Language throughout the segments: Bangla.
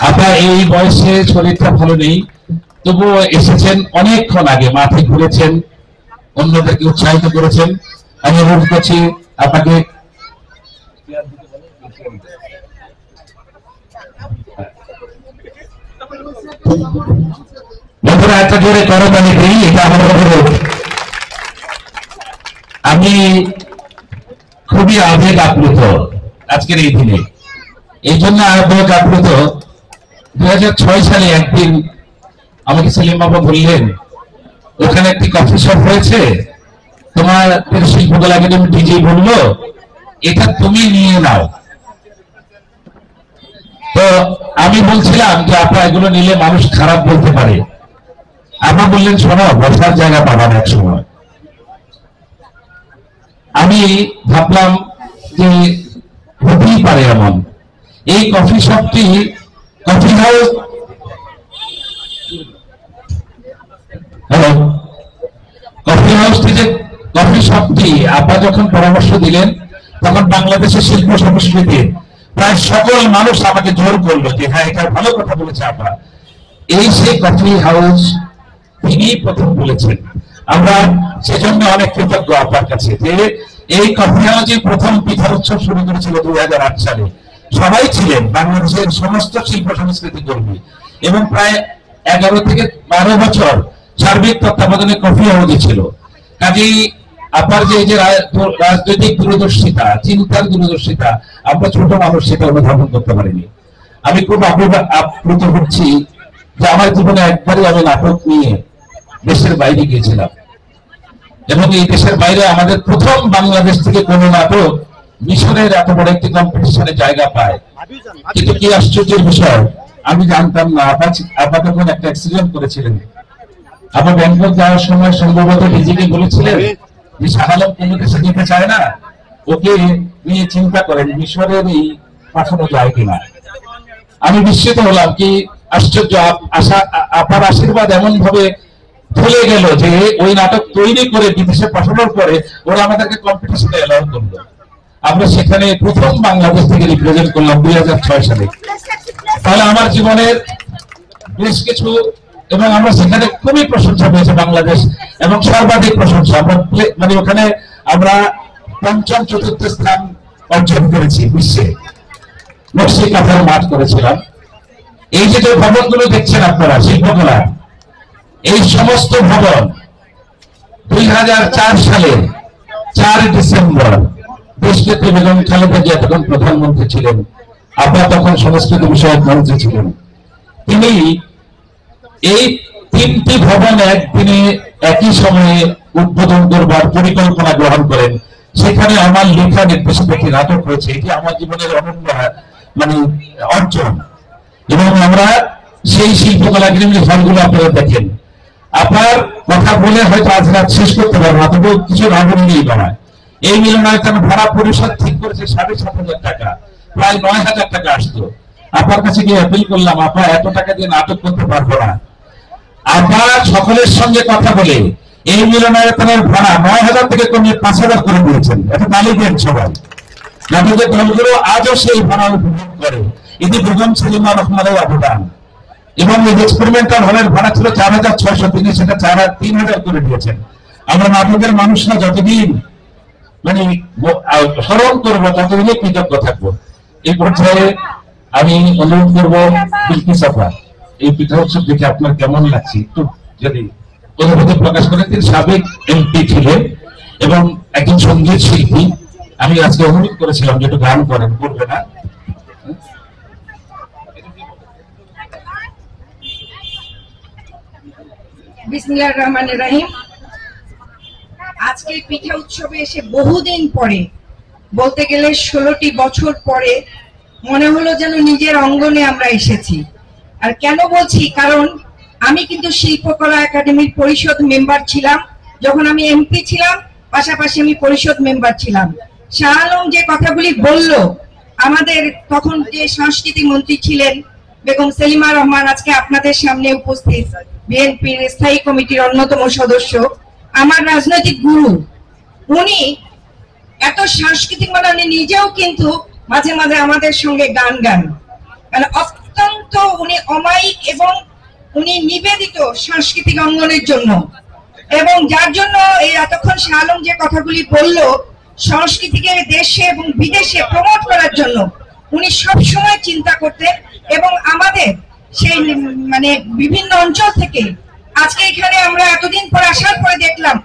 আপনার এই বয়সে শরীরটা ভালো নেই, তবুও এসেছেন অনেকক্ষণ আগে, মাঠে ঘুরেছেন, অন্যদেরকে উৎসাহিত করেছেন। আমি অনুরোধ করছি আপনাকে বন্ধুরা একটা জোরে করতালি দিই, এটা আমার অনুরোধ। আমি খুবই আবেগ আপ্লুত আজকের এই দিনে, এই জন্য আবেগ আপ্লুত। 2006 সালে একদিন আমাকে সেলিম বাবা বললেন, ওখানে একটি কফি শপ হয়েছে, তোমার শিল্পকলা একাডেমি ডিজি বললো এটা তুমি নিয়ে নাও। তো আমি বলছিলাম যে আপনারা এগুলো নিলে মানুষ খারাপ বলতে পারে। আপনি বললেন শোনো, বসার জায়গা পাবেন এক সময়। আমি ভাবলাম যে হতেই পারে এমন। এই কফি শপটি, কফি হাউস, হ্যালো, কফি হাউসটি যে কফি শপটি আপা যখন পরামর্শ দিলেন, তখন বাংলাদেশের শিল্প সংস্কৃতি প্রায় সকল মানুষ আমাকে জোর করলো যে হ্যাঁ, এটা ভালো কথা বলেছে আপা। এই সেই কফি হাউস তিনি প্রথম বলেছেন। আমরা সেজন্য অনেক কৃতজ্ঞ আপনার কাছে যে এই কফি হাউসে প্রথম পিঠা উৎসব শুরু করেছিল 2008 সালে। সবাই ছিলেন বাংলাদেশের সমস্ত শিল্প সংস্কৃতি কর্মী, এবং প্রায় 11 থেকে 12 বছর সার্বিক তত্ত্বাবধানে কফি হাউসে ছিল। কাজেই আপনার যে এই যে রাজনৈতিক দূরদর্শিতা, চিন্তার দূরদর্শিতা, আমরা ছোট মানুষ সেটা অনুধাবন করতে পারিনি। আমি খুব আপ্লুত হচ্ছি যে আমার জীবনে একবারই আমি নাটক নিয়ে দেশের বাইরে গিয়েছিলাম, এবং এই দেশের বাইরে আমাদের প্রথম বাংলাদেশ থেকে কোন নাটক মিশরের এত বড় একটি কম্পিটিশনে জায়গা পায়। কিন্তু কি আশ্চর্যের বিষয়, আমি জানতাম না আপা তখন একটা অ্যাক্সিডেন্ট করেছিলেন। আমার ব্যাংকক যাওয়ার সময় সম্ভবত ডিজিকে বলেছিলেন যে শাহ আলম কোনো দেশে যেতে চায় না, ওকে নিয়ে চিন্তা করেন মিশরের এই পাঠানো যায় কিনা। আমি বিস্মিত হলাম, কি আশ্চর্য, আপার আশীর্বাদ এমন ভাবে ভুলে গেল যে ওই নাটক তৈরি করে বিদেশে পাঠানোর পরে ওরা আমাদেরকে কম্পিটিশনে এলাউ করলো। আমরা সেখানে প্রথম বাংলাদেশ থেকে রিপ্রেজেন্ট করলাম 2006 সালে। তাহলে আমার জীবনের বেশ কিছু, এবং আমরা সেখানে খুবই প্রশংসা পেয়েছে বাংলাদেশ, এবং সর্বাধিক প্রশংসা। মানে ওখানে আমরা পঞ্চম চতুর্থ স্থান অর্জন করেছি বিশ্বে। নকশি কাঁথার মাঠ করেছিলাম। এই যে ভবনগুলো দেখছেন আপনারা শিল্পকলা, এই সমস্ত ভবন 2004 সালের 4 ডিসেম্বর দেশনেত্রী বেগম খালেদা জিয়া তখন প্রধানমন্ত্রী ছিলেন, আপনারা তখন সংস্কৃতি বিষয়ক মন্ত্রী ছিলেন, তিনি এই 3টি ভবন একদিনে একই সময়ে উদ্বোধন করবার পরিকল্পনা গ্রহণ করেন। সেখানে আমার লেখা নির্দেশিত একটি নাটক রয়েছে। এটি আমার জীবনের অনন্য মানে অর্জন, এবং আমরা সেই শিল্পকলা একাডেমির হলগুলো আপনারা দেখেন। আপনার কথা বলে হয়তো আজ রাত শেষ করতে পারবো না, তবু কিছু রাবণ নিয়েই বানায়। এই মিলনায়তন ভাড়া পরিষদ ঠিক করেছে 7,500 টাকা, প্রায় 9,000 টাকা আসতো। আপনার কাছে গিয়ে অ্যাপিল করলাম, আপনার এত টাকা দিয়ে নাটক করতে পারবো না। আপনারা সকলের সঙ্গে কথা বলে এই মিলনায়তনের ভাড়া 9,000 থেকে কমিয়ে 5,000 করে দিয়েছেন। এটা তালি দেন সবাই। নাটকের দলগুলো আজও সেই ভাড়া উপভোগ করে। এটি বেগম সেলিমা রহমানের অবদান। এবং এই এক্সপেরিমেন্টাল হলের ভাড়া ছিল 4,600, তিনি সেটা 3,000 করে দিয়েছেন। আমরা নাটকের মানুষরা যতদিন মানে স্মরণ করবো ততদিনই কৃতজ্ঞ থাকবো। এই পর্যায়ে আমি অনুরোধ করবো বিলকিস আপা, এই পিঠা উৎসব দেখে আপনার কেমন লাগছে একটু যদি অনুভূতি প্রকাশ করেন। তিনি সাবেক এমপি ছিলেন এবং একজন সঙ্গীত শিল্পী। আমি আজকে অনুরোধ করেছিলাম যে একটু গান করেন, করবে না? বিসমিল্লাহির রহমানির রহিম। আজকে পিঠা উৎসবে এসে বহুদিন পরে, বলতে গেলে 16টি বছর পরে মনে হলো যেন নিজের অঙ্গনে আমরা এসেছি। আর কেন বলছি, কারণ আমি কিন্তু শিল্পকলা একাডেমির পরিষদ মেম্বার ছিলাম। যখন আমি এমপি ছিলাম, পাশাপাশি আমি পরিষদ মেম্বার ছিলাম। শাহ আলম যে কথাগুলি বলল, আমাদের তখন যে সংস্কৃতি মন্ত্রী ছিলেন বেগম সেলিমা রহমান, আজকে আপনাদের সামনে উপস্থিত, বিএনপির স্থায়ী কমিটির অন্যতম সদস্য, আমার রাজনৈতিক গুরু। উনি এত সাংস্কৃতিক, মানে নিজেও কিন্তু মাঝে মাঝে আমাদের সঙ্গে গান গান, মানে অত্যন্ত অত্যন্ত উনি অমায়িক এবং উনি নিবেদিত সাংস্কৃতিক অঙ্গনের জন্য, এবং যার জন্য এই এতক্ষণ শাহ আলম যে কথাগুলি বলল সংস্কৃতিকে দেশে এবং বিদেশে প্রমোট করার জন্য উনি সব সময় চিন্তা করতেন। এবং আমাদের সেই মানে বিভিন্ন অঞ্চল থেকে আজকে এখানে আমরা এতদিন পর আসার পরে দেখলাম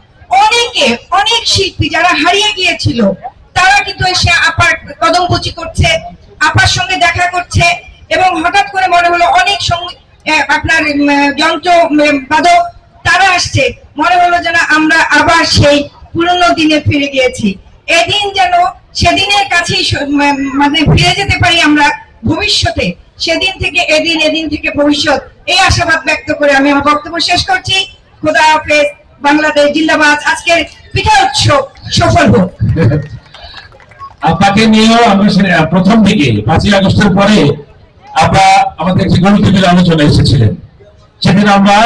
অনেক শিল্পী যারা হারিয়ে গিয়েছিল তারা কিন্তু এসে আপার কদমকুচি করছে, আপার সঙ্গে দেখা করছে, এবং হঠাৎ করে মনে হলো অনেক আপনার যন্ত্র বাদক তারা আসছে, মনে হলো যেন আমরা আবার সেই পুরনো দিনে ফিরে গিয়েছি। এদিন যেন সেদিনের কাছেই মানে ফিরে যেতে পারি আমরা ভবিষ্যতে, সেদিন থেকে এদিন, এদিন থেকে ভবিষ্যৎ, এই আশাবাদ ব্যক্ত করে আমি আমার বক্তব্য শেষ করছি। খোদা হাফেজ, বাংলাদেশ জিন্দাবাদ। আজকের পিঠা উৎসব সফল হোক। আপনাকে নিয়েও আমরা প্রথম দিকে 5ই আগস্টের পরে আমরা আমাদের যে গণতন্ত্রের আলোচনা এসেছিলেন, সেদিন আমরা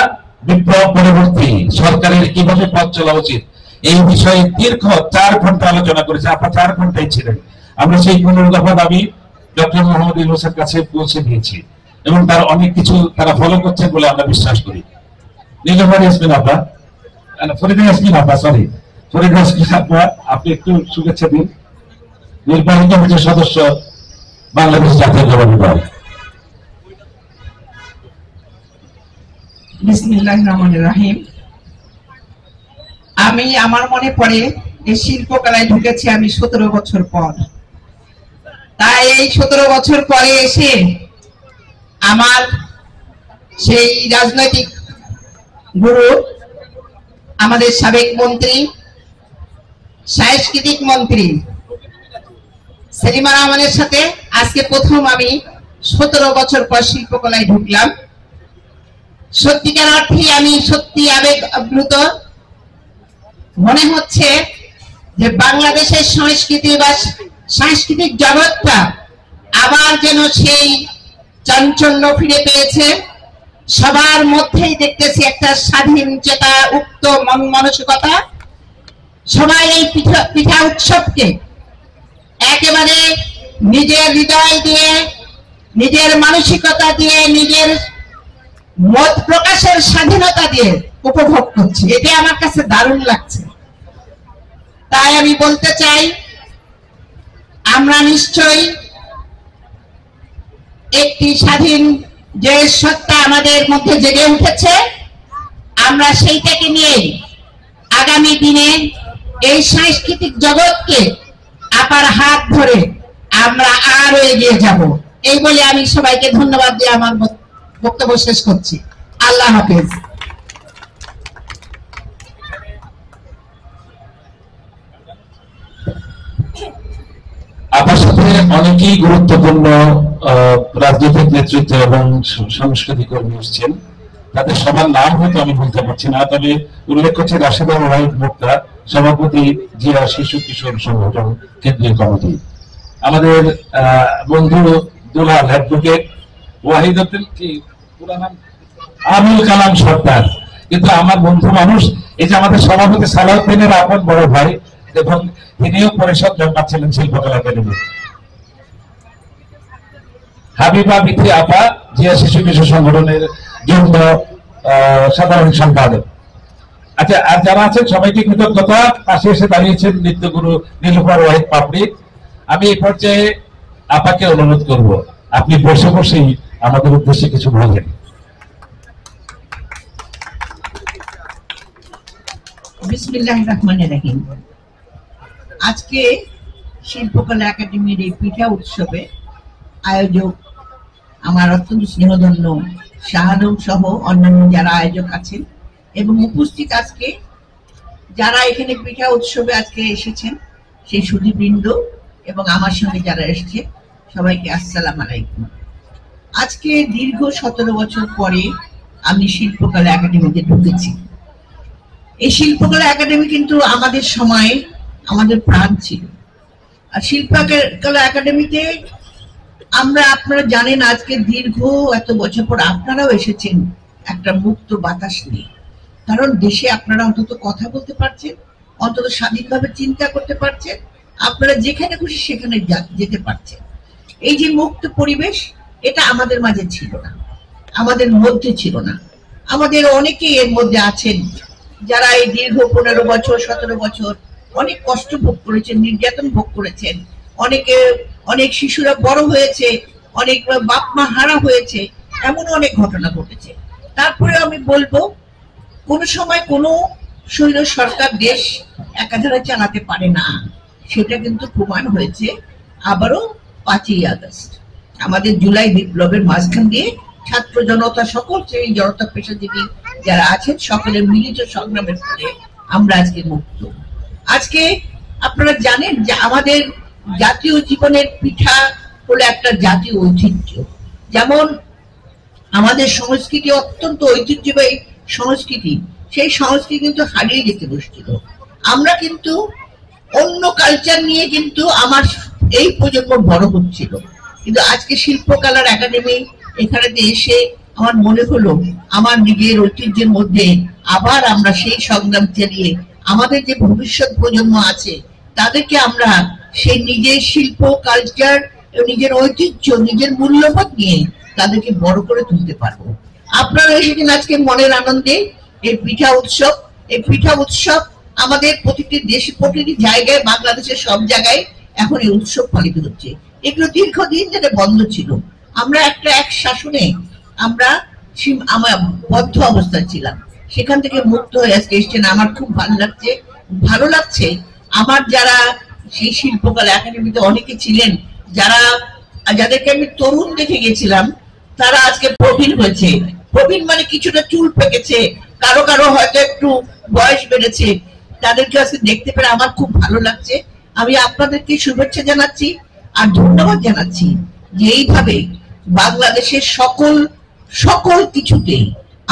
বিপ্লব পরবর্তী সরকারের কিভাবে পথ চলা উচিত এই বিষয়ে দীর্ঘ 4 ঘন্টা আলোচনা করেছি। আপনারা 4 ঘন্টায় ছিলেন। আমরা সেই 15 দফা দাবি ডক্টর মোহাম্মদ ইউনূসের কাছে পৌঁছে দিয়েছি এবং তার অনেক কিছু তারা ফলো করছে বলে আমরা বিশ্বাস করি। নীলফার ইয়াসমিন আপা, ফরিদা ইয়াসমিন আপা, সরি ফরিদা ইয়াসমিন আপা, আপনি একটু শুভেচ্ছা দিন। নির্বাহী কমিটির সদস্য, বাংলাদেশ জাতীয়তাবাদী দল। বিসমিল্লাহির রহমানির রহিম। আমি আমার মনে পড়ে এই শিল্পকলায় ঢুকেছি আমি 17 বছর পর। তাই এই 17 বছর পরে এসে আমার সেই রাজনৈতিক গুরু, আমাদের সাবেক মন্ত্রী, সাংস্কৃতিক মন্ত্রী সেলিমা রহমানের সাথে আজকে প্রথম আমি 17 বছর পর শিল্পকলায় ঢুকলাম। সত্যিকার অর্থে আমি সত্যি আবেগ আপ্লুত। মনে হচ্ছে যে বাংলাদেশের সংস্কৃতি বা সাংস্কৃতিক জগৎটা আবার যেন সেই চাঞ্চল্য ফিরে পেয়েছে। সবার মধ্যেই দেখতেছি একটা স্বাধীন চেতা, উক্ত মন মানসিকতা। সবাই এই পিঠা উৎসবকে একেবারে নিজের হৃদয় দিয়ে, নিজের মানসিকতা দিয়ে, নিজের মত প্রকাশের স্বাধীনতা দিয়ে উপভোগ করছি। এটা আমার কাছে দারুণ লাগছে। তাই আমি বলতে চাই, আমরা নিশ্চয়ই একটি স্বাধীন যে সত্তা আমাদের মধ্যে জেগে উঠেছে, আমরা সেইটাকে নিয়ে আগামী দিনে এই সাংস্কৃতিক জগৎকে আপার হাত ধরে আমরা আরো এগিয়ে যাব। এই বলে আমি সবাইকে ধন্যবাদ দিয়ে আমার বক্তব্য শেষ করছি। আল্লাহ হাফেজ। আপনার সাথে অনেকেই গুরুত্বপূর্ণ রাজনৈতিক নেতৃত্ব এবং সাংস্কৃতিক কর্মী এসেছেন। তাদের সবার নাম হয়তো আমি বলতে পারছি না, তবে উল্লেখ করছে রাশেদা ওয়াহিদ মুক্তা, সভাপতি জিয়া শিশু কিশোর সংগঠন কেন্দ্রীয় কমিটি। আমাদের বন্ধু দুলাল অ্যাডভোকেট ওয়াহিদুদ্দিন, কি পুরো নাম আবুল কালাম সর্দার, কিন্তু আমার বন্ধু মানুষ। এই যে আমাদের সভাপতি সালাউদ্দিনের আপন বড় ভাই, এবং তিনিও পরিষদ মেম্বার ছিলেন শিল্পকলা একাডেমি। হাবিবা বিথি আপা, জিয়া শিশু কিশোর সংগঠনের জন্য সাধারণ সম্পাদক। আচ্ছা, আর যারা আছেন সবাইকে কৃতজ্ঞতা। পাশে এসে দাঁড়িয়েছেন নৃত্যগুরু নীলুফার ওয়াহিদ পাপড়ি। আমি এই পর্যায়ে আপাকে অনুরোধ করব, আপনি বসে বসেই আমাদের উদ্দেশ্যে কিছু বলেন। বিসমিল্লাহির রহমানির রহিম। আজকে শিল্পকলা একাডেমির এই পিঠা উৎসবে আয়োজক আমার অত্যন্ত স্নেহধন্য শাহ আলম সহ অন্যান্য যারা আয়োজক আছেন এবং উপস্থিত আজকে যারা এখানে পিঠা উৎসবে আজকে এসেছেন সেই সুধীবৃন্দ এবং আমার সঙ্গে যারা এসেছে সবাইকে আসসালামু আলাইকুম। আজকে দীর্ঘ 17 বছর পরে আমি শিল্পকলা একাডেমিতে ঢুকেছি। এই শিল্পকলা একাডেমি কিন্তু আমাদের সময়ে আমাদের প্রাণ ছিল। আর শিল্পকলা একাডেমিতে আমরা, আপনারা জানেন, আজকে দীর্ঘ এত বছর পর আপনারাও এসেছেন একটা মুক্ত বাতাস নিয়ে। কারণ দেশে আপনারা অন্তত কথা বলতে পারছেন, অন্তত স্বাধীনভাবে চিন্তা করতে পারছেন, আপনারা যেখানে খুশি সেখানে যেতে পারছেন। এই যে মুক্ত পরিবেশ, এটা আমাদের মাঝে ছিল না, আমাদের মধ্যে ছিল না। আমাদের অনেকেই এর মধ্যে আছেন যারা এই দীর্ঘ 15 বছর 17 বছর অনেক কষ্ট ভোগ করেছেন, নির্যাতন ভোগ করেছেন। অনেক শিশুরা বড় হয়েছে, অনেক বাপ মা হারা হয়েছে, এমন অনেক ঘটনা ঘটেছে। তারপরে আমি বলবো, কোন সময় কোনো স্বৈর সরকার দেশ একাধারে চালাতে পারে না, সেটা কিন্তু প্রমাণ হয়েছে আবারও 5ই আগস্ট। আমাদের জুলাই বিপ্লবের মাঝখান দিয়ে ছাত্র জনতা, সকল শ্রেণী জনতা, পেশাজীবী যারা আছেন, সকলের মিলিত সংগ্রামের ফলে আমরা আজকে মুক্ত। আজকে আপনারা জানেন যে আমাদের জাতীয় জীবনের পিঠা হলো একটা জাতীয় ঐতিহ্য। যেমন আমাদের সংস্কৃতি অত্যন্ত ঐতিহ্যবাহী সংস্কৃতি, সেই সংস্কৃতি কিন্তু হারিয়ে যেতে বসছিল। আমরা কিন্তু অন্য কালচার নিয়ে কিন্তু আমার এই প্রজন্ম বড় হচ্ছিল, কিন্তু আজকে শিল্পকলার একাডেমি এখানে এসে আমার মনে হলো আমার নিজের ঐতিহ্যের মধ্যে আবার আমরা সেই সংগ্রাম চালিয়ে আমাদের যে ভবিষ্যৎ প্রজন্ম আছে তাদেরকে আমরা সেই নিজের শিল্প কালচার, নিজের ঐতিহ্য, নিজের মূল্যবোধ নিয়ে তাদেরকে বড় করে তুলতে পারবো। আপনারা এসেছেন আজকে মনের আনন্দে এই পিঠা উৎসব। এই পিঠা উৎসব আমাদের প্রতিটি দেশে, প্রতিটি জায়গায়, বাংলাদেশের সব জায়গায় এখন এই উৎসব পালিত হচ্ছে। এগুলো দীর্ঘদিন ধরে বন্ধ ছিল। আমরা এক শাসনে আমরা বদ্ধ অবস্থায় ছিলাম, সেখান থেকে মুক্ত হয়ে আজকে এসছেন। আমার খুব ভালো লাগছে। আমার যারা সেই শিল্পকলা একাডেমিতে অনেকে ছিলেন, যাদেরকে আমি তরুণ দেখে গেছিলাম, তারা আজকে প্রবীণ হয়েছে। প্রবীণ মানে কিছুটা চুল পেকেছে, কারো কারো হয়তো একটু বয়স বেড়েছে। তাদেরকে আজকে দেখতে পেরে আমার খুব ভালো লাগছে। আমি আপনাদেরকে শুভেচ্ছা জানাচ্ছি আর ধন্যবাদ জানাচ্ছি যে এইভাবে বাংলাদেশের সকল কিছুতে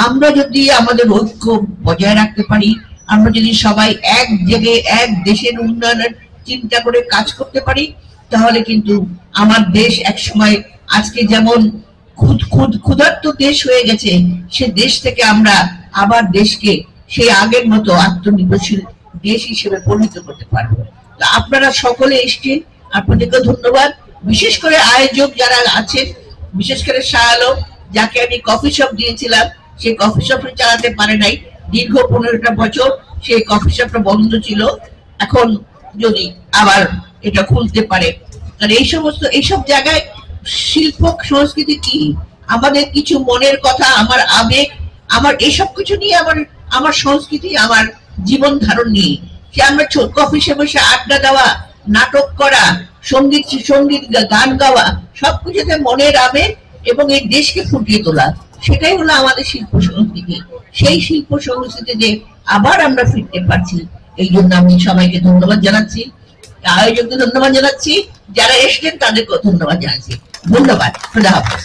আমরা যদি আমাদের ঐক্য বজায় রাখতে পারি, আমরা যদি সবাই এক জায়গায় এক দেশের উন্নয়নের চিন্তা করে কাজ করতে পারি, তাহলে কিন্তু আমার দেশ একসময় আজকে যেমন ক্ষুধার্ত দেশ হয়ে গেছে, সে দেশ থেকে আমরা আবার দেশকে সেই আগের মতো আত্মনির্ভরশীল দেশ হিসেবে পরিণত করতে পারবো। তো আপনারা সকলে এসছেন, আপনাদেরকে ধন্যবাদ। বিশেষ করে আয়োজক যারা আছেন, বিশেষ করে শাহ আলম, যাকে আমি কফি শপ দিয়েছিলাম, সেই কফি শপ চালাতে পারে নাই। দীর্ঘ 15টা বছর সেই কফি শপটা বন্ধ ছিল। এখন যদি আবার এটা খুলতে পারে, কারণ এইসব জায়গায় শিল্প সংস্কৃতি কি, আমাদের কিছু মনের কথা, আমার আবেগ, আমার এইসব কিছু নিয়ে আমার সংস্কৃতি, আমার জীবন ধারণ নিয়ে, সে আমরা কফি শপে বসে আড্ডা দেওয়া, নাটক করা, সঙ্গীত গান গাওয়া, সবকিছুতে মনের আবেগ এবং এই দেশকে ফুটিয়ে তোলা, সেটাই হলো আমাদের শিল্প সংস্কৃতি। সেই শিল্প সংস্কৃতিতে আবার আমরা ফিরতে পারছি, এই জন্য আমি সবাইকে ধন্যবাদ জানাচ্ছি, আয়োজককে ধন্যবাদ জানাচ্ছি, যারা এসছেন তাদেরকেও ধন্যবাদ জানাচ্ছি। ধন্যবাদ। খুদা হাফেজ।